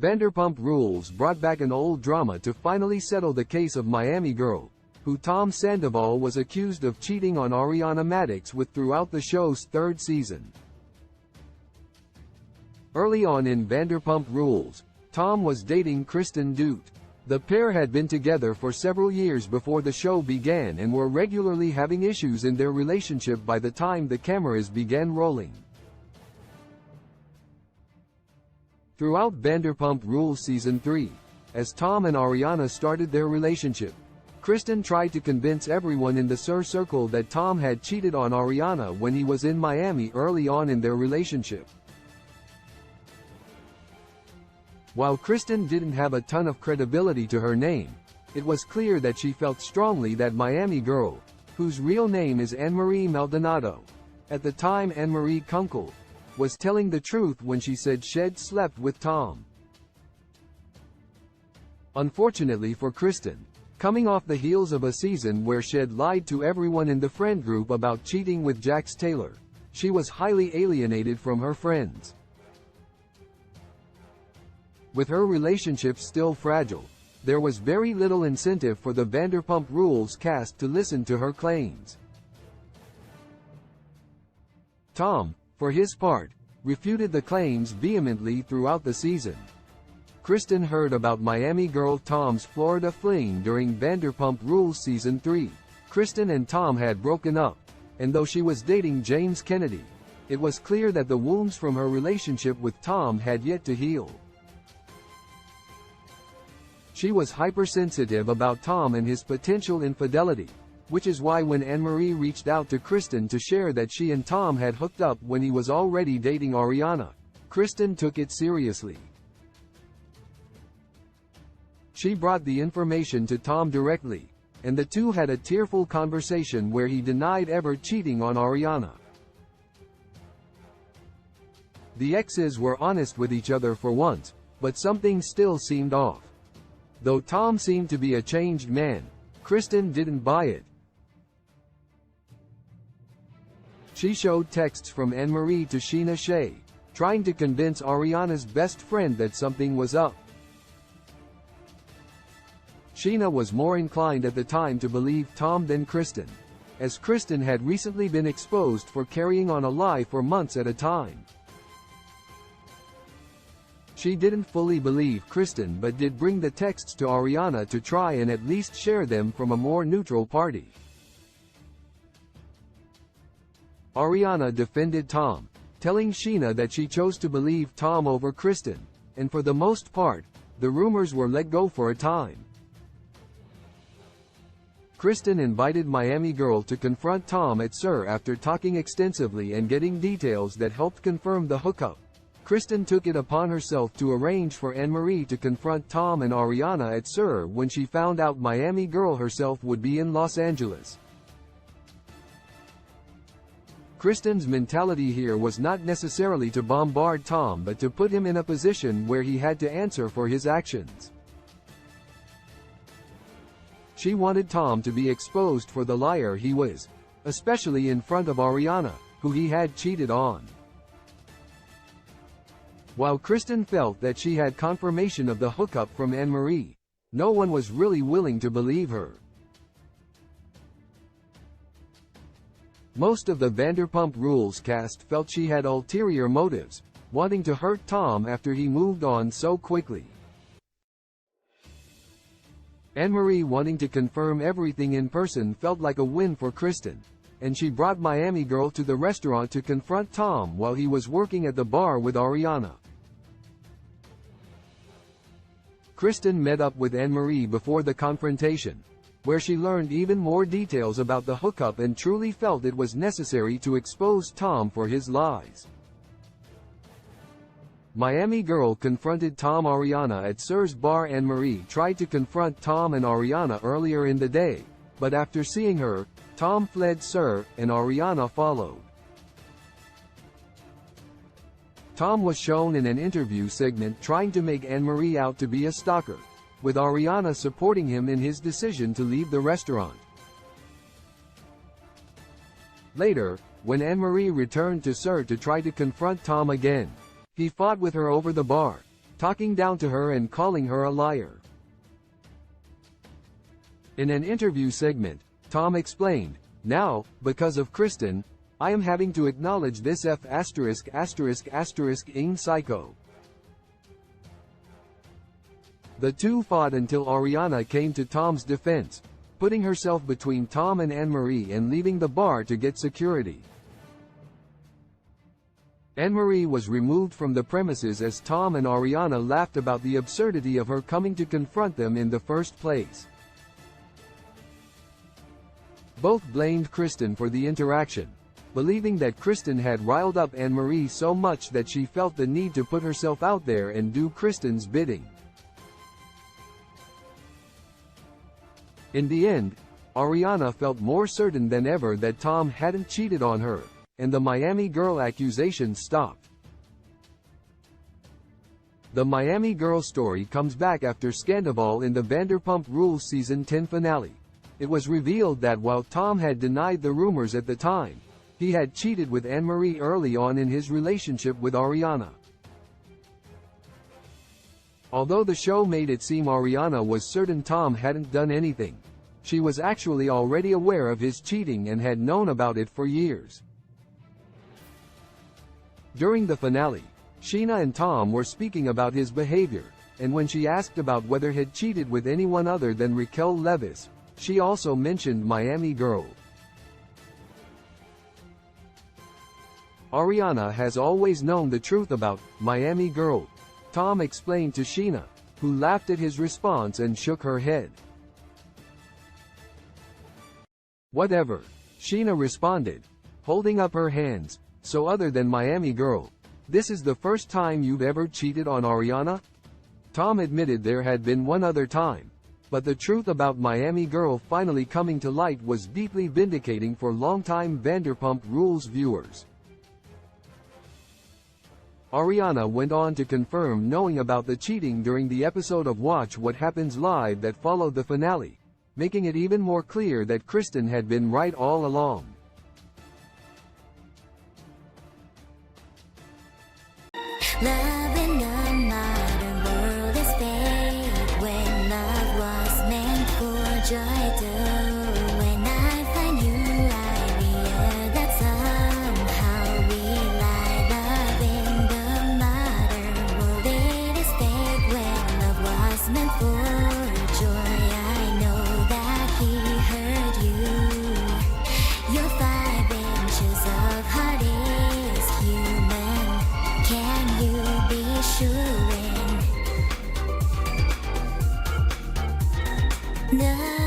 Vanderpump Rules brought back an old drama to finally settle the case of Miami girl, who Tom Sandoval was accused of cheating on Ariana Madix with throughout the show's third season. Early on in Vanderpump Rules, Tom was dating Kristen Doute. The pair had been together for several years before the show began and were regularly having issues in their relationship by the time the cameras began rolling. Throughout Vanderpump Rules Season 3, as Tom and Ariana started their relationship, Kristen tried to convince everyone in the SUR circle that Tom had cheated on Ariana when he was in Miami early on in their relationship. While Kristen didn't have a ton of credibility to her name, it was clear that she felt strongly that Miami girl, whose real name is Anne-Marie Maldonado, at the time Anne-Marie Kunkel, was telling the truth when she said she'd slept with Tom. Unfortunately for Kristen, coming off the heels of a season where she'd lied to everyone in the friend group about cheating with Jax Taylor, she was highly alienated from her friends. With her relationship still fragile, there was very little incentive for the Vanderpump Rules cast to listen to her claims. Tom, for his part, refuted the claims vehemently throughout the season. Kristen heard about Miami girl Tom's Florida fling during Vanderpump Rules Season 3. Kristen and Tom had broken up, and though she was dating James Kennedy, it was clear that the wounds from her relationship with Tom had yet to heal. She was hypersensitive about Tom and his potential infidelity, which is why when Anne-Marie reached out to Kristen to share that she and Tom had hooked up when he was already dating Ariana, Kristen took it seriously. She brought the information to Tom directly, and the two had a tearful conversation where he denied ever cheating on Ariana. The exes were honest with each other for once, but something still seemed off. Though Tom seemed to be a changed man, Kristen didn't buy it. She showed texts from Anne-Marie to Sheena Shea, trying to convince Ariana's best friend that something was up. Sheena was more inclined at the time to believe Tom than Kristen, as Kristen had recently been exposed for carrying on a lie for months at a time. She didn't fully believe Kristen but did bring the texts to Ariana to try and at least share them from a more neutral party. Ariana defended Tom, telling Sheena that she chose to believe Tom over Kristen, and for the most part, the rumors were let go for a time. Kristen invited Miami girl to confront Tom at SUR after talking extensively and getting details that helped confirm the hookup. Kristen took it upon herself to arrange for Anne-Marie to confront Tom and Ariana at SUR when she found out Miami girl herself would be in Los Angeles. Kristen's mentality here was not necessarily to bombard Tom but to put him in a position where he had to answer for his actions. She wanted Tom to be exposed for the liar he was, especially in front of Ariana, who he had cheated on. While Kristen felt that she had confirmation of the hookup from Anne-Marie, no one was really willing to believe her. Most of the Vanderpump Rules cast felt she had ulterior motives, wanting to hurt Tom after he moved on so quickly. Anne-Marie wanting to confirm everything in person felt like a win for Kristen, and she brought Miami girl to the restaurant to confront Tom while he was working at the bar with Ariana. Kristen met up with Anne-Marie before the confrontation, where she learned even more details about the hookup and truly felt it was necessary to expose Tom for his lies. Miami girl confronted Tom. Ariana at SUR's bar. Anne-Marie tried to confront Tom and Ariana earlier in the day, but after seeing her, Tom fled SUR, and Ariana followed. Tom was shown in an interview segment trying to make Anne-Marie out to be a stalker, with Ariana supporting him in his decision to leave the restaurant. Later, when Anne-Marie returned to SUR to try to confront Tom again, he fought with her over the bar, talking down to her and calling her a liar. In an interview segment, Tom explained, "Now, because of Kristen, I am having to acknowledge this *******ing psycho." The two fought until Ariana came to Tom's defense, putting herself between Tom and Anne-Marie and leaving the bar to get security. Anne-Marie was removed from the premises as Tom and Ariana laughed about the absurdity of her coming to confront them in the first place. Both blamed Kristen for the interaction, believing that Kristen had riled up Anne-Marie so much that she felt the need to put herself out there and do Kristen's bidding. In the end, Ariana felt more certain than ever that Tom hadn't cheated on her, and the Miami Girl accusation stopped. The Miami Girl story comes back after Sandoval in the Vanderpump Rules Season 10 finale. It was revealed that while Tom had denied the rumors at the time, he had cheated with Anne-Marie early on in his relationship with Ariana. Although the show made it seem Ariana was certain Tom hadn't done anything, she was actually already aware of his cheating and had known about it for years. During the finale, Sheena and Tom were speaking about his behavior, and when she asked about whether he had cheated with anyone other than Raquel Leviss, she also mentioned Miami Girl. Ariana has always known the truth about Miami Girl, Tom explained to Sheena, who laughed at his response and shook her head. "Whatever," Sheena responded, holding up her hands. "So other than Miami Girl, this is the first time you've ever cheated on Ariana?" Tom admitted there had been one other time, but the truth about Miami Girl finally coming to light was deeply vindicating for longtime Vanderpump Rules viewers. Ariana went on to confirm knowing about the cheating during the episode of Watch What Happens Live that followed the finale, making it even more clear that Kristen had been right all along. Love in the modern world is fake when love was meant for joy too. When I find you, I realize that somehow we lie. Love in the modern world it is fake when love was meant for joy. I know that he hurt you. Your 5 inches of heart is human. Can you be sure? No.